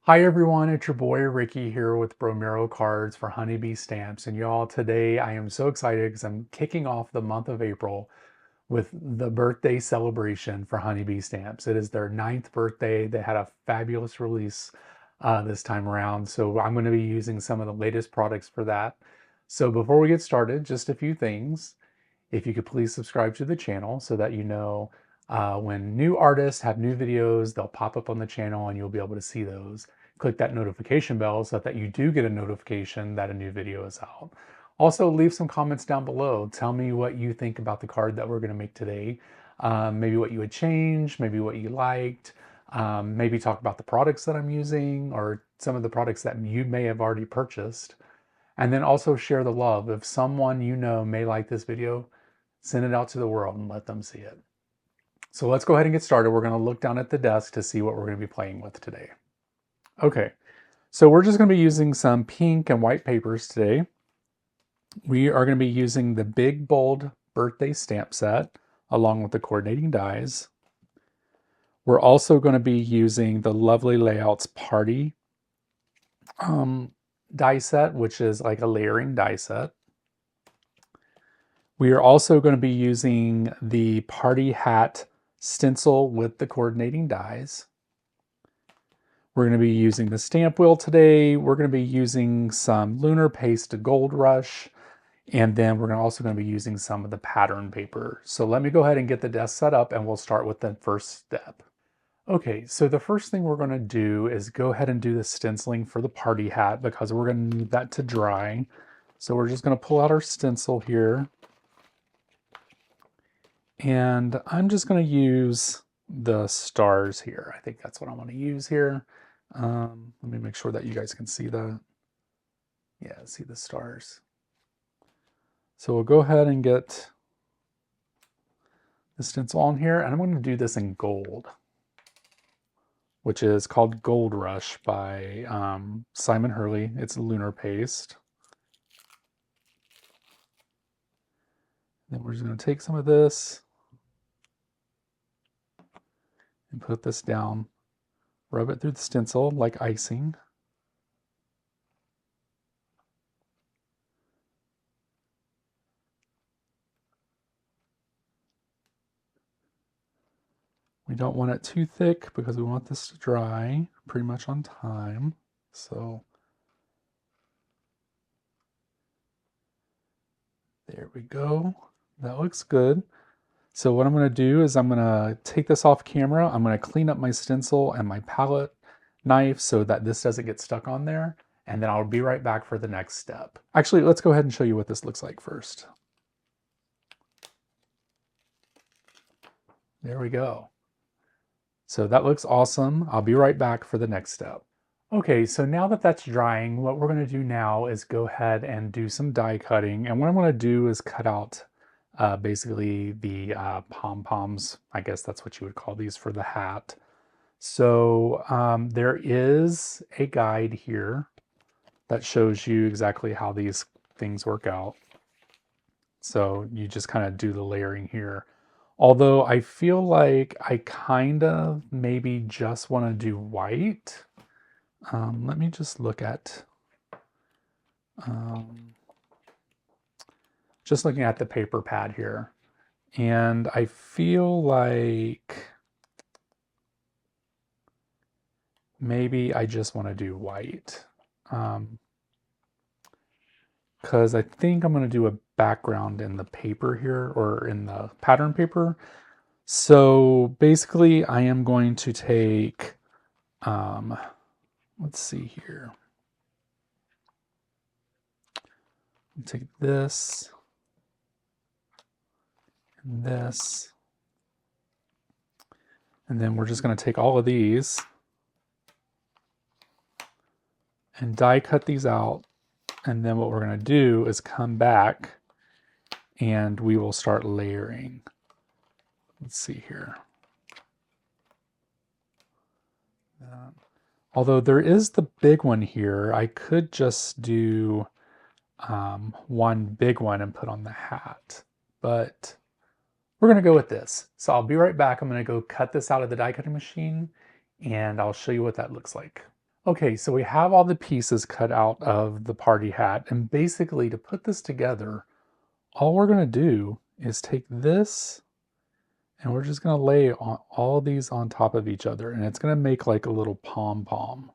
Hi everyone, it's your boy Ricky here with Bromero Cards for Honeybee Stamps. And y'all, today I am so excited because I'm kicking off the month of April with the birthday celebration for Honeybee Stamps. It is their 9th birthday. They had a fabulous release this time around. So I'm going to be using some of the latest products for that. So before we get started, just a few things. If you could please subscribe to the channel so that you know when new artists have new videos, they'll pop up on the channel and you'll be able to see those. Click that notification bell so that you do get a notification that a new video is out. Also, leave some comments down below. Tell me what you think about the card that we're going to make today. Maybe what you would change, maybe what you liked, maybe talk about the products that I'm using or some of the products that you may have already purchased. And then also share the love. If someone you know may like this video, send it out to the world and let them see it. So let's go ahead and get started. We're going to look down at the desk to see what we're going to be playing with today. Okay, so we're just going to be using some pink and white papers today. We are going to be using the Big Bold Birthday Stamp Set along with the coordinating dies. We're also going to be using the Lovely Layouts Party die set, which is like a layering die set. We are also going to be using the Party Hat stencil with the coordinating dies. We're going to be using the Stampwheel today. We're going to be using some Lunar Paste Gold Rush. And then we're also going to be using some of the pattern paper. So let me go ahead and get the desk set up and we'll start with the first step. Okay, so the first thing we're going to do is go ahead and do the stenciling for the party hat because we're going to need that to dry. So we're just going to pull out our stencil here. And I'm just going to use the stars here. I think that's what I want to use here. Let me make sure that you guys can see that. Yeah, see the stars. So we'll go ahead and get the stencil on here, and I'm going to do this in gold, which is called Gold Rush by Simon Hurley. It's Lunar Paste. Then we're just going to take some of this and put this down, rub it through the stencil like icing. We don't want it too thick because we want this to dry pretty much on time. So there we go. That looks good. So what I'm going to do is I'm going to take this off camera. I'm going to clean up my stencil and my palette knife so that this doesn't get stuck on there. And then I'll be right back for the next step. Actually, let's go ahead and show you what this looks like first. There we go. So that looks awesome. I'll be right back for the next step. Okay, so now that that's drying, what we're going to do now is go ahead and do some die cutting. And what I'm going to do is cut out basically the pom-poms. I guess that's what you would call these for the hat. So there is a guide here that shows you exactly how these things work out. So you just kind of do the layering here. Although I feel like I kind of maybe just want to do white. Let me just look at, just looking at the paper pad here. And I feel like maybe I just want to do white. Because I think I'm going to do a background in the paper here, or in the pattern paper. So basically I am going to take, let's see here. I'll take this and this. And then we're just going to take all of these and die cut these out. And then what we're going to do is come back and we will start layering. Let's see here. Although there is the big one here, I could just do one big one and put on the hat. But we're going to go with this. So I'll be right back. I'm going to go cut this out of the die cutting machine and I'll show you what that looks like. Okay, so we have all the pieces cut out of the party hat, and basically to put this together, all we're going to do is take this and we're just going to lay on all these on top of each other, and it's going to make like a little pom-pom.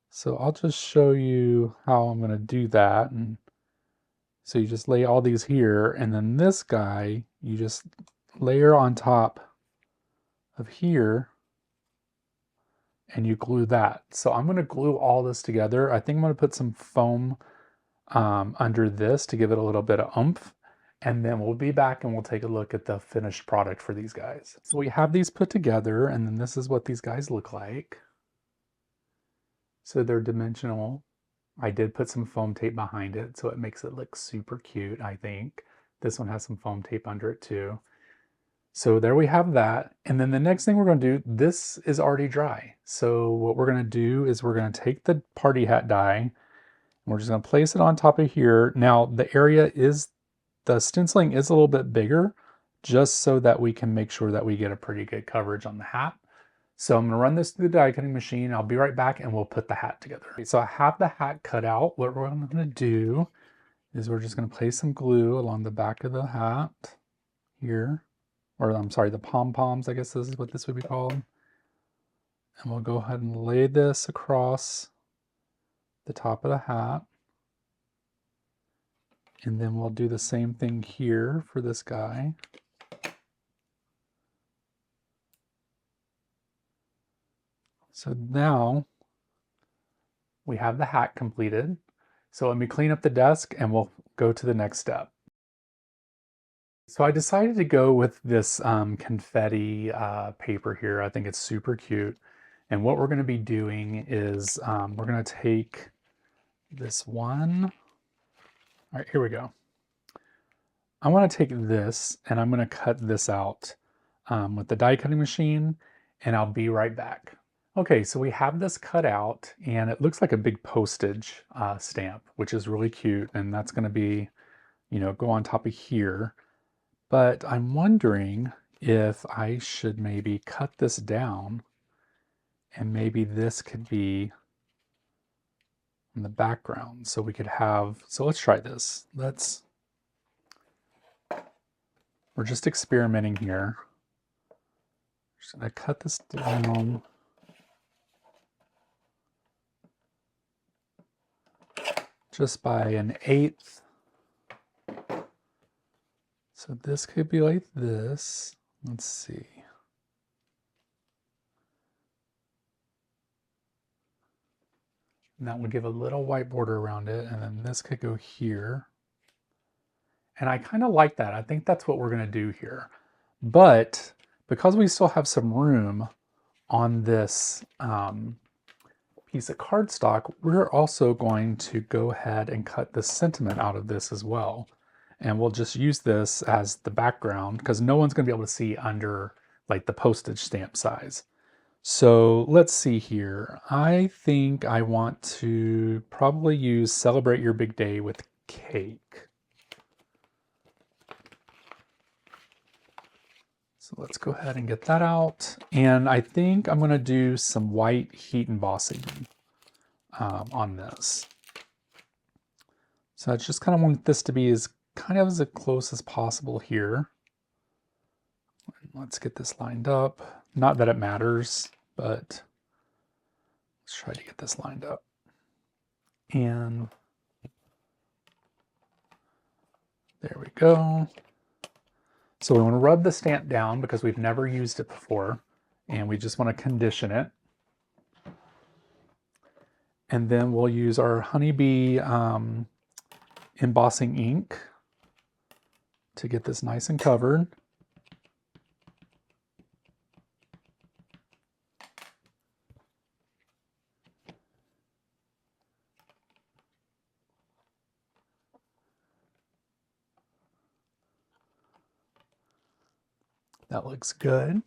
So I'll just show you how I'm going to do that. And so you just lay all these here, and then this guy, you just layer on top of here, and you glue that. So I'm going to glue all this together. I think I'm going to put some foam under this to give it a little bit of oomph. And then we'll be back and we'll take a look at the finished product for these guys. So we have these put together, and then this is what these guys look like. So they're dimensional. I did put some foam tape behind it, so it makes it look super cute, I think. This one has some foam tape under it too. So there we have that. And then the next thing we're going to do, this is already dry. So what we're going to do is we're going to take the party hat die, and we're just going to place it on top of here. Now the stenciling is a little bit bigger, just so that we can make sure that we get a pretty good coverage on the hat. So I'm going to run this through the die cutting machine. I'll be right back and we'll put the hat together. So I have the hat cut out. What we're going to do is we're just going to place some glue along the back of the hat here. Or I'm sorry, the pom-poms, I guess this is what this would be called. And we'll go ahead and lay this across the top of the hat. And then we'll do the same thing here for this guy. So now we have the hat completed. So let me clean up the desk and we'll go to the next step. So I decided to go with this confetti paper here. I think it's super cute. And what we're going to be doing is we're going to take this one. All right, here we go. I want to take this and I'm going to cut this out with the die cutting machine, and I'll be right back. Okay, so we have this cut out and it looks like a big postage stamp, which is really cute. And that's going to be, go on top of here. But I'm wondering if I should maybe cut this down, and maybe this could be in the background. So we could have, so let's try this. We're just experimenting here. Just gonna cut this down. Just by 1/8. So this could be like this. Let's see. And that would give a little white border around it, and then this could go here. And I kind of like that. I think that's what we're going to do here. But because we still have some room on this piece of cardstock, we're also going to go ahead and cut the sentiment out of this as well. And we'll just use this as the background because no one's going to be able to see under like the postage stamp size. So let's see here. I think I want to probably use Celebrate Your Big Day with Cake. So let's go ahead and get that out. And I think I'm going to do some white heat embossing on this. So I just kind of want this to be as close as possible here. Let's get this lined up. Not that it matters, but let's try to get this lined up. And there we go. So we want to rub the stamp down because we've never used it before, and we just want to condition it. And then we'll use our honeybee embossing ink to get this nice and covered. That looks good.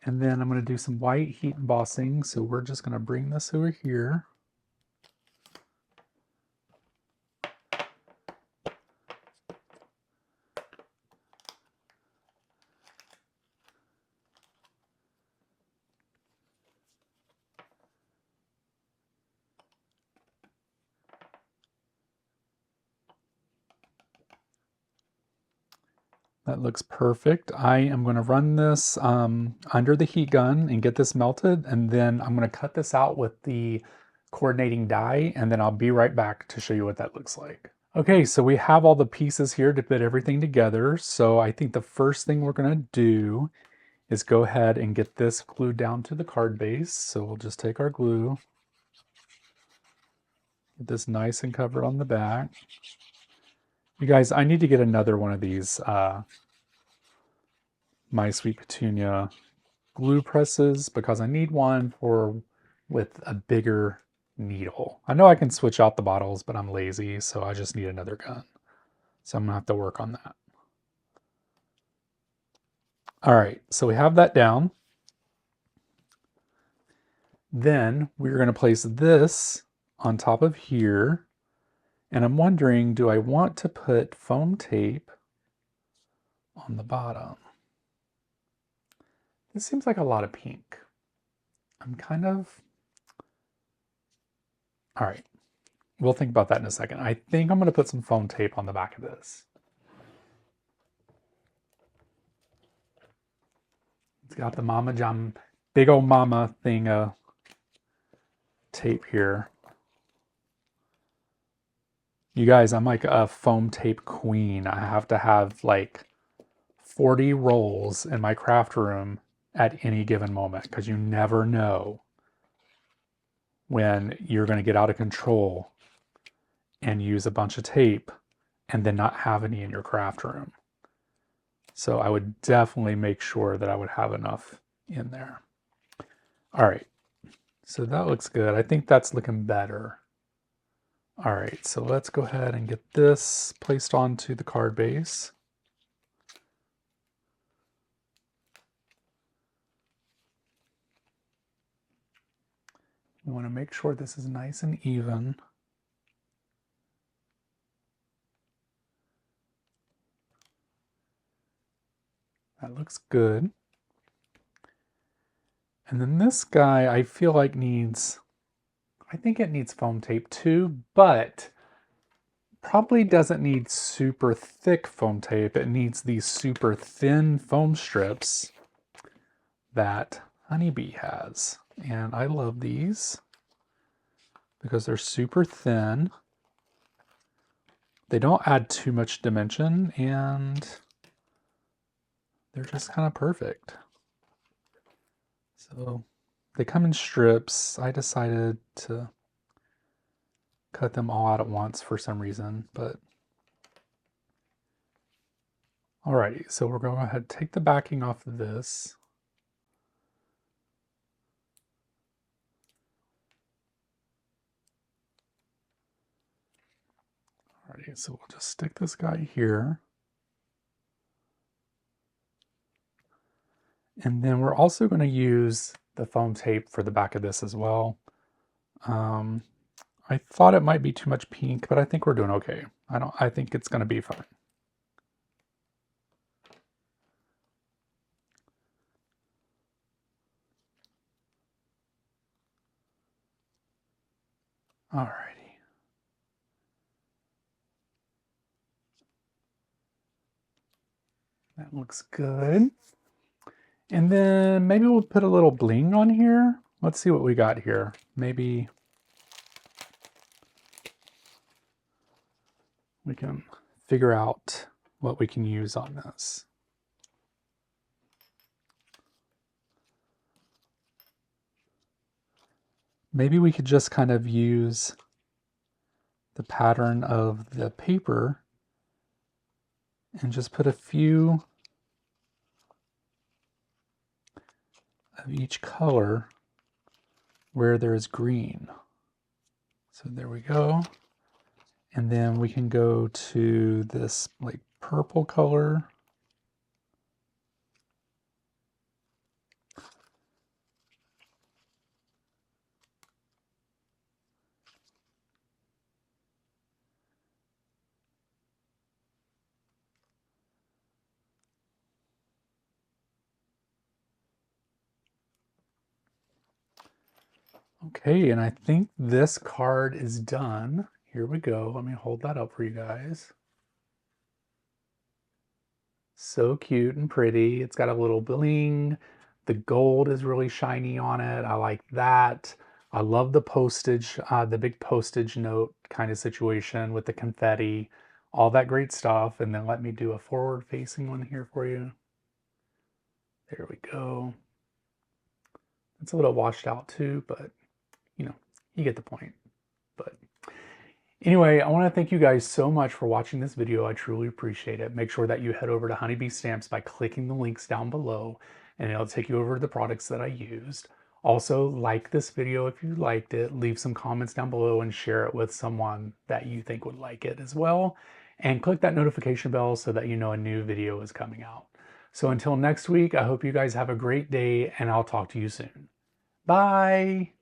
And then I'm going to do some white heat embossing. So we're just going to bring this over here. That looks perfect. I am going to run this under the heat gun and get this melted, and then I'm going to cut this out with the coordinating die, and then I'll be right back to show you what that looks like. Okay, so we have all the pieces here to put everything together. So I think the first thing we're going to do is go ahead and get this glued down to the card base. So we'll just take our glue, get this nice and covered on the back. You guys, I need to get another one of these My Sweet Petunia glue presses because I need one with a bigger needle. I know I can switch out the bottles, but I'm lazy, so I just need another gun. So I'm gonna have to work on that. All right, so we have that down. Then we're gonna place this on top of here. And I'm wondering, do I want to put foam tape on the bottom? This seems like a lot of pink. I'm kind of... All right, we'll think about that in a second. I think I'm gonna put some foam tape on the back of this. It's got the Mama Jam, big old mama thing tape here. You guys, I'm like a foam tape queen. I have to have like 40 rolls in my craft room at any given moment because you never know when you're going to get out of control and use a bunch of tape and then not have any in your craft room. So I would definitely make sure that I would have enough in there. All right, so that looks good. I think that's looking better. All right, so let's go ahead and get this placed onto the card base. We want to make sure this is nice and even. That looks good. And then this guy, I feel like I think it needs foam tape too, but probably doesn't need super thick foam tape. It needs these super thin foam strips that Honeybee has. And I love these because they're super thin. They don't add too much dimension and they're just kind of perfect. So they come in strips. I decided to cut them all out at once for some reason, but alrighty, so we're going to go ahead and take the backing off of this. Alrighty, so we'll just stick this guy here. And then we're also going to use the foam tape for the back of this as well. I thought it might be too much pink, but I think we're doing okay. I think it's going to be fine. Alrighty. That looks good. And then maybe we'll put a little bling on here. Let's see what we got here. Maybe we can figure out what we can use on this. Maybe we could just kind of use the pattern of the paper and just put a few of each color where there's green. So there we go. And then we can go to this like purple color. Okay, and I think this card is done. Here we go. Let me hold that up for you guys. So cute and pretty. It's got a little bling. The gold is really shiny on it. I like that. I love the postage, the big postage note kind of situation with the confetti, all that great stuff. And then let me do a forward facing one here for you. There we go. It's a little washed out too, but you know, you get the point. But anyway, I want to thank you guys so much for watching this video. I truly appreciate it. Make sure that you head over to Honeybee Stamps by clicking the links down below, and it'll take you over to the products that I used. Also, like this video if you liked it, leave some comments down below and share it with someone that you think would like it as well. And click that notification bell so that you know a new video is coming out. So until next week, I hope you guys have a great day, and I'll talk to you soon. Bye!